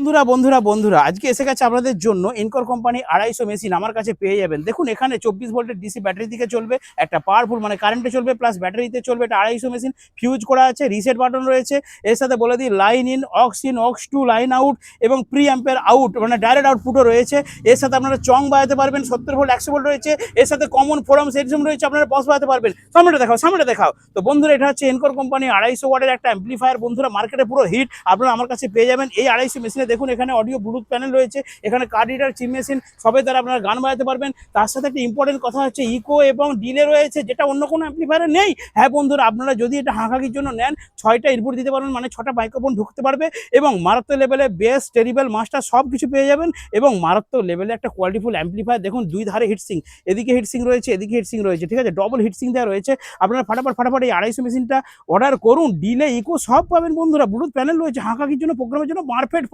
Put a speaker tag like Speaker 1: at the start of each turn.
Speaker 1: বন্ধুরা বন্ধুরা বন্ধুরা আজকে এসে গেছে আপনাদের জন্য এনকর কোম্পানি 250 মেশিন আমার কাছে পেয়ে যাবেন। দেখুন এখানে 24 ভোল্টের ডিসি ব্যাটারি দিকে চলবে, একটা পাওয়ারফুল মানে কারেন্টে চলবে প্লাস ব্যাটারিতে চলবে। এটা 250 মেশিন, ফিউজ করা আছে, রিসেট বাটন রয়েছে। এর সাথে বলে দিই line in, aux two, line out এবং প্রি অ্যাম্পের আউট মানে ডাইরেক্ট আউটপুটও রয়েছে। এর সাথে আপনারা চং বাজাতে পারবেন, 70 ভোল্ট 100 ভোল্ট রয়েছে। এর সাথে কমন ফোরাম সিস্টেম রয়েছে, আপনারা বস বাজাতে পারবেন। সামনে দেখাও। তো বন্ধুরা এটা হচ্ছে এনকর কোম্পানি 250 ওয়াটের একটা অ্যাম্পলিফায়ার। বন্ধুরা মার্কেটে পুরো হিট, আপনারা আমার কাছে পেয়ে যাবেন। এই 250 মেশিনে দেখুন এখানে অডিও ব্লুটুথ প্যানেল রয়েছে, এখানে কার্ড রিডার, চিপ মেশিন সবের দ্বারা আপনারা গান বাজাতে পারবেন। তার সাথে একটা ইম্পর্টেন্ট কথা হচ্ছে ইকো এবং ডিলে রয়েছে, যেটা অন্য কোনো অ্যাম্পলিফায়ারে নেই। হ্যাঁ বন্ধুরা, আপনারা যদি এটা হাঁকাকির জন্য নেন 6টা ইনপুট দিতে পারবেন, মানে 6টা মাইক্রোফোন ঢুকতে পারবে এবং মারাত্মক লেভেলে বেস, টেরিবল, মাস্টার সব কিছু পেয়ে যাবেন এবং মারাত্মক লেভেলে একটা কোয়ালিটিফুল অ্যাম্পলিফায়ার। দেখুন দুই ধারে হিটসিং, এদিকে হিটসিং রয়েছে, এদিকে হিটসিং রয়েছে, ঠিক আছে, ডবল হিটসিং দেওয়া রয়েছে। আপনারা ফাটাফাট এই 250 মেশিনটা অর্ডার করুন, ডিলে ইকো সব পাবেন বন্ধুরা। ব্লুটুথ প্যানেল রয়েছে, হাঁকাকির জন্য, প্রোগ্রামের জন্য পারফেক্ট।